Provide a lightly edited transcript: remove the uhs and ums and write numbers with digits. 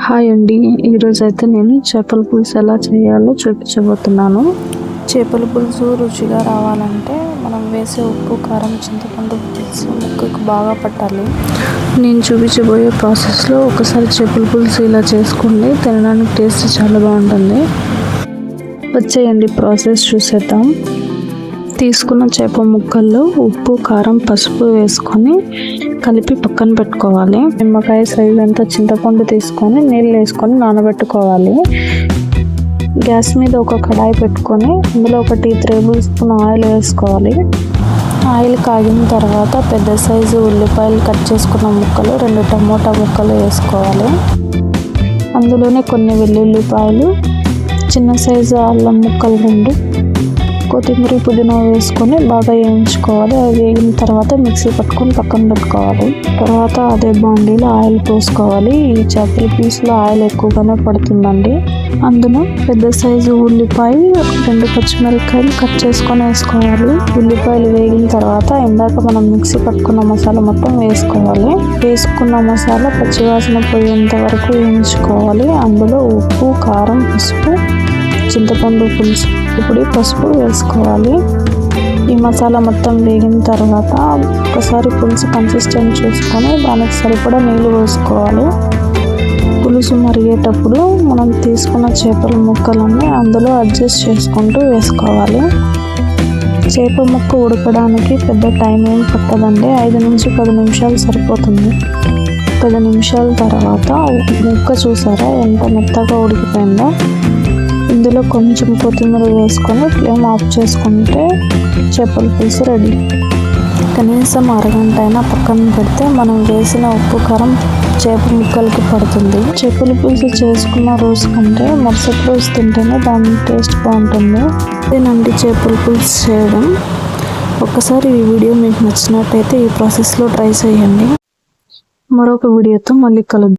Hi అండి, ఈరోజు అయితే నేను చేపల పులుసు ఎలా చేయాలో చూపించబోతున్నాను. చేపల పులుసు రుచిగా రావాలంటే మనం వేసే ఉప్పు, కారం, చింతపండు పులుసు ముక్కకు బాగా పట్టాలి. నేను చూపించబోయే ప్రాసెస్లో ఒకసారి చేపల పులుసు ఇలా చేసుకోండి, తినడానికి టేస్ట్ చాలా బాగుంటుంది. వచ్చేయండి ప్రాసెస్ చూసేద్దాం. తీసుకున్న చేప ముక్కల్లో ఉప్పు, కారం, పసుపు వేసుకొని కలిపి పక్కన పెట్టుకోవాలి. నిమ్మకాయ సైజు అంతా చింతపండు తీసుకొని నీళ్ళు వేసుకొని నానబెట్టుకోవాలి. గ్యాస్ మీద ఒక కడాయి పెట్టుకొని అందులో ఒక 2 టేబుల్ స్పూన్ ఆయిల్ వేసుకోవాలి. ఆయిల్ కాగిన తర్వాత పెద్ద సైజు ఉల్లిపాయలు కట్ చేసుకున్న ముక్కలు, 2 టమోటా ముక్కలు వేసుకోవాలి. అందులోనే కొన్ని వెల్లుల్లిపాయలు, చిన్న సైజు అల్లం ముక్కలు 2, కొత్తిమీర, పుదీనా వేసుకొని బాగా వేయించుకోవాలి. అది వేగిన తర్వాత మిక్సీ పట్టుకొని పక్కన పెట్టుకోవాలి. తర్వాత అదే బాండీలో ఆయిల్ పోసుకోవాలి. ఈ చేపల పులుసులో ఆయిల్ ఎక్కువగానే పడుతుందండి. అందులో పెద్ద సైజు ఉల్లిపాయ, 2 పచ్చిమిరపకాయలు కట్ చేసుకొని వేసుకోవాలి. ఉల్లిపాయలు వేగిన తర్వాత ఇందాక మనం మిక్సీ పట్టుకున్న మసాలా మొత్తం వేసుకోవాలి. వేసుకున్న మసాలా పచ్చివాసన పోయేంత వరకు వేయించుకోవాలి. అందులో ఉప్పు, కారం, పసుపు, చింతపండు పులుసు ఇప్పుడు పసుపు వేసుకోవాలి. ఈ మసాలా మొత్తం వేగిన తర్వాత ఒకసారి పులుసు కన్సిస్టెంట్ చూసుకొని దానికి సరిపడా నీళ్ళు వేసుకోవాలి. పులుసు మరిగేటప్పుడు మనం తీసుకున్న చేపల ముక్కలన్నీ అందులో అడ్జస్ట్ చేసుకుంటూ వేసుకోవాలి. చేప ముక్క ఉడకడానికి పెద్ద టైం ఏం పట్టదండి, 5 నుంచి 10 నిమిషాలు సరిపోతుంది. 10 నిమిషాల తర్వాత ముక్క చూసారా ఎంత మెత్తగా ఉడికిపోయిందో. ఇందులో కొంచెం కొత్తిమీర వేసుకొని ఫ్లేమ్ ఆఫ్ చేసుకుంటే చేపల పులుసు రెడీ. కనీసం అరగంట అయినా పక్కన పెడితే మనం వేసిన ఉప్పు, కారం చేప ముక్కలకి పడుతుంది. చేపల పులుసు చేసుకున్న రోజు కంటే మరుసటి రోజు తింటేనే దాని టేస్ట్ బాగుంటుంది. ఇదేనండి చేపల పులుసు చేయడం. ఒకసారి ఈ వీడియో మీకు నచ్చినట్టయితే ఈ ప్రాసెస్లో ట్రై చేయండి. మరొక వీడియోతో మళ్ళీ కలుద్దాం.